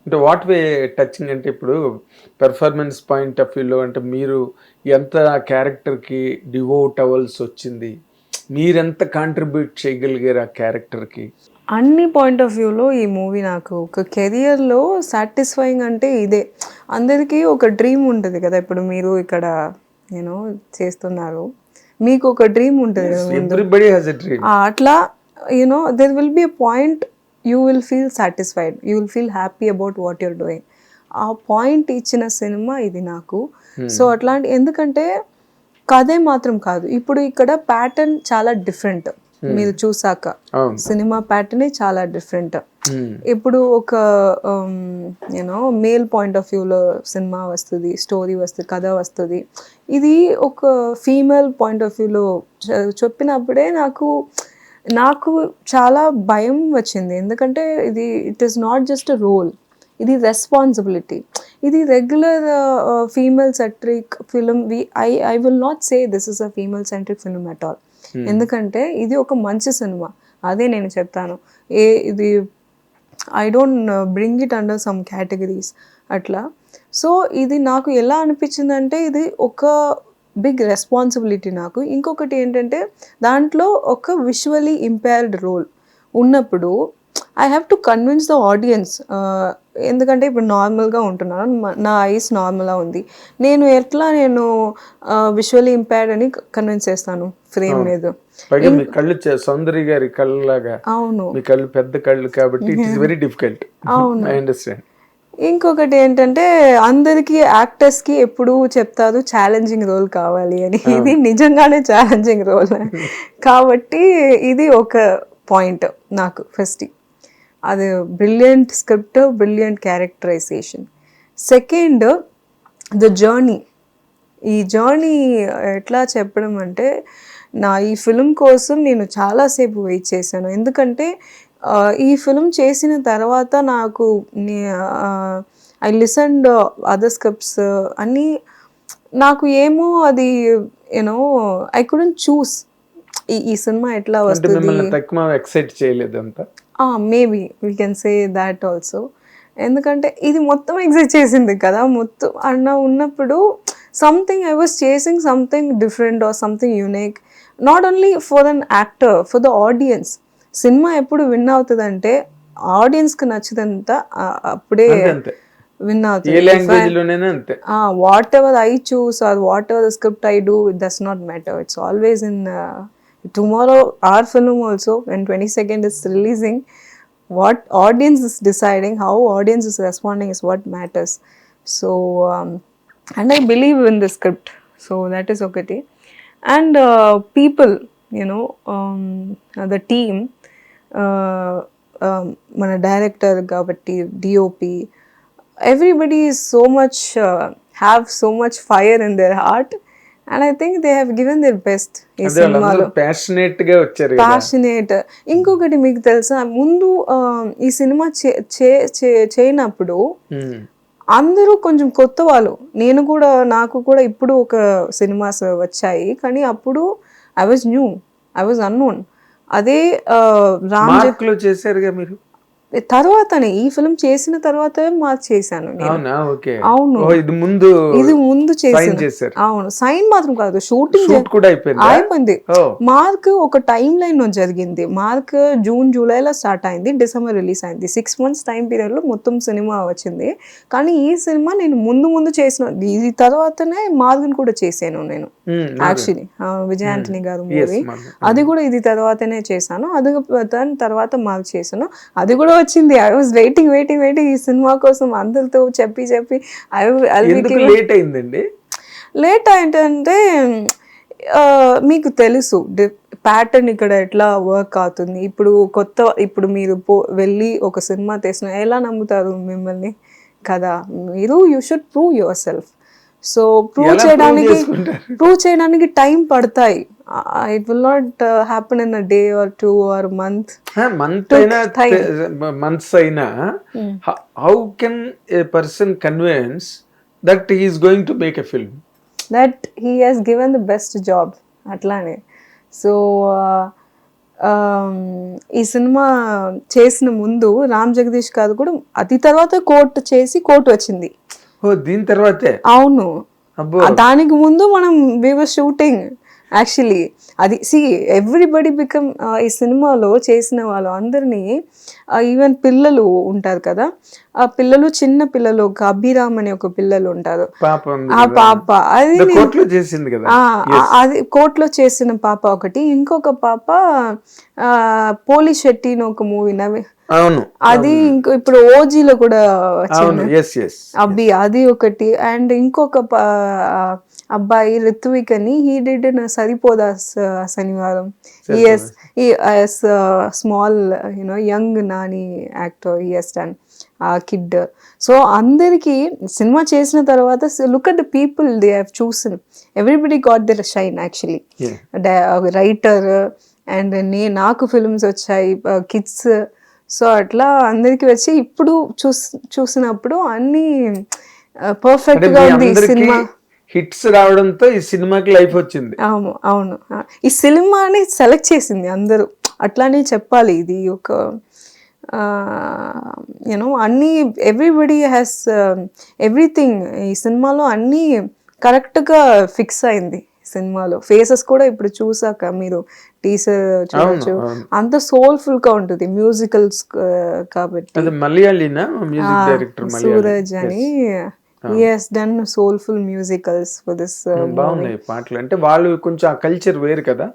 అంటే what way touching అంటే ఇప్పుడు పెర్ఫార్మెన్స్ పాయింట్ ఆఫ్ వ్యూలో అంటే మీరు ఎంత క్యారెక్టర్కి డివోట్ అవ్వాల్సి వచ్చింది, మీరెంత కాంట్రిబ్యూట్ చేయగలిగారు ఆ క్యారెక్టర్కి? అన్ని పాయింట్ ఆఫ్ వ్యూలో ఈ మూవీ నాకు ఒక కెరియర్లో సాటిస్ఫైయింగ్ అంటే ఇదే. అందరికీ ఒక డ్రీమ్ ఉంటుంది కదా, ఇప్పుడు మీరు ఇక్కడ నేను చేస్తున్నారు, మీకు ఒక డ్రీమ్ ఉంటుంది కదా ముందు. Everybody has a dream. అట్లా there will be a point you will feel satisfied, you will feel happy about what you're doing. ఆ పాయింట్ ఇచ్చిన సినిమా ఇది నాకు. సో అట్లాంటి, ఎందుకంటే కథే మాత్రం కాదు, ఇప్పుడు ఇక్కడ ప్యాటర్న్ చాలా డిఫరెంట్. మీరు చూసాక సినిమా ప్యాటర్నే చాలా డిఫరెంట్. ఇప్పుడు ఒక మేల్ పాయింట్ ఆఫ్ వ్యూలో సినిమా వస్తుంది, స్టోరీ వస్తుంది, కథ వస్తుంది. ఇది ఒక ఫీమేల్ పాయింట్ ఆఫ్ వ్యూలో చెప్పినప్పుడే నాకు చాలా భయం వచ్చింది. ఎందుకంటే it is not just a role, ఇది రెస్పాన్సిబిలిటీ. ఇది regular female centric film. I will not say this is a female centric film at all. ఎందుకంటే ఇది ఒక మంచి సినిమా, అదే నేను చెప్తాను. ఇది I don't bring it under some categories అట్లా. సో ఇది నాకు ఎలా అనిపించిందంటే ఇది ఒక బిగ్ రెస్పాన్సిబిలిటీ నాకు. ఇంకొకటి ఏంటంటే దాంట్లో ఒక విజువలీ ఇంపైర్డ్ రోల్ ఉన్నప్పుడు I have to convince the audience. ఎందుకంటే ఇప్పుడు నార్మల్గా ఉంటున్నాను, నా ఐస్ నార్మల్గా ఉంది, నేను విజువల్లీ ఇంపైర్డ్ అని కన్విన్స్ చేస్తాను ఫ్రేమ్ మీద. మీ కళ్ళు సౌందర్య గారి కళ్ళలాగా, అవును, మీ కళ్ళు పెద్ద కళ్ళు కాబట్టి ఇట్ ఇస్ వెరీ డిఫికల్ట్. అవును, ఐ అండర్స్టాండ్. ఇంకొకటి ఏంటంటే అందరికి యాక్టర్స్కి ఎప్పుడు చెప్తారు ఛాలెంజింగ్ రోల్ కావాలి అని. ఇది నిజంగానే ఛాలెంజింగ్ రోల్ కాబట్టి ఇది ఒక పాయింట్ నాకు ఫస్ట్. అది brilliant script, brilliant characterisation. Second, the journey. ఈ జర్నీ ఎట్లా చెప్పడం అంటే, ఈ ఫిలిం కోసం నేను చాలాసేపు వెయిట్ చేశాను. ఎందుకంటే ఈ ఫిలిం చేసిన తర్వాత నాకు ఐ లిసన్డ్ అదర్ స్క్రిప్ట్స్ అన్నీ. నాకు ఏమో అది ఐ కుడెంట్ చూస్ ఈ సినిమా ఎట్లా వస్తుంది. ఎక్సైట్ చేయలేదు అంతా. Maybe we can say that also. ఎందుకంటే ఇది మొత్తం ఎగ్జైట్ చేసింది కదా, మొత్తం ఉన్నప్పుడు something I was chasing something different or something unique, not only for an actor, for the audience. Cinema ఎప్పుడు విన్ అవుతుంది అంటే ఆడియన్స్కి నచ్చదంతా అప్పుడే విన్ అవుతుంది. Whatever I choose or whatever the script I do, it does not matter. It's always in tomorrow our film also, when 22nd is releasing, what audience is deciding, how audience is responding is what matters. So and I believe in the script, so that is okay. And people, the team, mana director kabatti, DOP, everybody is so much have so much fire in their heart. And I think they have given their best. ఈ సినిమాలో passionate. ఇంకొకటి మీకు తెలుసా, ముందు ఈ cinema చేయనప్పుడు అందరూ కొంచెం కొత్త వాళ్ళు. నాకు కూడా ఇప్పుడు ఒక సినిమాస్ వచ్చాయి, కానీ అప్పుడు I was new, I was unknown. అదే రామ్ చేశారుగా మీరు. తర్వాతనే ఈ ఫిల్మ్ చేసిన తర్వాత మార్క్ చేశాను. అవును, ఇది ముందు చేశాను. అవును, సైన్ మాత్రం కాదు, షూటింగ్ అయిపోయింది. మార్క్ ఒక టైం లైన్ లో జరిగింది. మార్క్ జూన్ జూలైలో స్టార్ట్ అయింది, డిసెంబర్ రిలీజ్ అయింది. 6 months టైం పీరియడ్ లో మొత్తం సినిమా వచ్చింది. కానీ ఈ సినిమా నేను ముందు చేసిన, ఇది తర్వాతనే మార్గన్ కూడా చేశాను నేను. యాక్చువల్లీ విజయ్ ఆంటనీ గారు మూవీ, అది కూడా ఇది తర్వాతనే చేశాను. అది తర్వాత మార్క్ చేశాను, అది కూడా వచ్చింది. ఐ వాజ్ వెయిటింగ్ ఈ సినిమా కోసం అందరితో చెప్పి లేట్ ఏంటంటే మీకు తెలుసు ప్యాటర్న్ ఇక్కడ ఎట్లా వర్క్ అవుతుంది. ఇప్పుడు మీరు వెళ్ళి ఒక సినిమా తీసిన ఎలా నమ్ముతారు మిమ్మల్ని కదా. You should prove your self. So prove చేయడానికి టైం పడతాయి. It will not happen in a day or 2 or months అయినా. How can A person convince that he is going to make a film, that he has given the best job అట్లానే. So ఈ cinema చేసిన ముందు రామ్ జగదీష్ కాదు కూడా అది తర్వాత court వచ్చింది. ఓ దీని తర్వాతే? అవును, అబ్బో. దానికి ముందు మనం వి వర్ షూటింగ్ యాక్చువల్లీ. అది ఎవ్రీబడి బికమ్ ఈ సినిమాలో చేసిన వాళ్ళు అందరినీ ఈవెన్ పిల్లలు ఉంటారు కదా, ఆ పిల్లలు చిన్న పిల్లలు, ఒక అభిరామ్ అనే ఒక పిల్లలు ఉంటారు, పాప ఉంది ఆ కదా. పాప అది కోర్టులో చేసింది కదా. అది కోర్టులో చేసిన పాప ఒకటి, ఇంకొక పాప పోలి శెట్టి అని ఒక మూవీ అవును అది ఇప్పుడు ఓజీలో కూడా అవును. Yes yes. అది ఒకటి. అండ్ ఇంకొక అబ్బాయి రిత్విక్ అని, హీ డిడ్ సరిపోదా శనివారం. Small young Nani actor, done ఆ కిడ్. సో అందరికి సినిమా చేసిన తర్వాత look at the people they have chosen, everybody got there shine actually. Writer and నాకు ఫిల్మ్స్ వచ్చాయి, కిడ్స్. సో అట్లా అందరికి వచ్చి ఇప్పుడు చూసినప్పుడు అన్ని పర్ఫెక్ట్ గా ఉంది ఈ సినిమా. హిట్స్ రావడంతో ఈ సినిమాకి లైఫ్ వచ్చింది. అవును, ఈ సినిమాని సెలెక్ట్ చేసింది అందరూ, అట్లానే చెప్పాలి. ఇది ఒక అన్ని ఎవ్రీబడి హ్యాస్ ఎవ్రీథింగ్. ఈ సినిమాలో అన్ని కరెక్ట్ గా ఫిక్స్ అయింది. సినిమాలో ఫేసెస్ కూడా ఇప్పుడు చూసాక మీరు టీజర్ చూడొచ్చు, అంత సోల్ఫుల్ గా ఉంటుంది. మ్యూజికల్స్ కాబట్టి మలయాళీనా మ్యూజిక్ డైరెక్టర్ సూరజ్ అని, he has done soulful musicals for this బాగున్నాయి పాటలు. అంటే వాళ్ళు కొంచెం ఆ కల్చర్ వేరు కదా.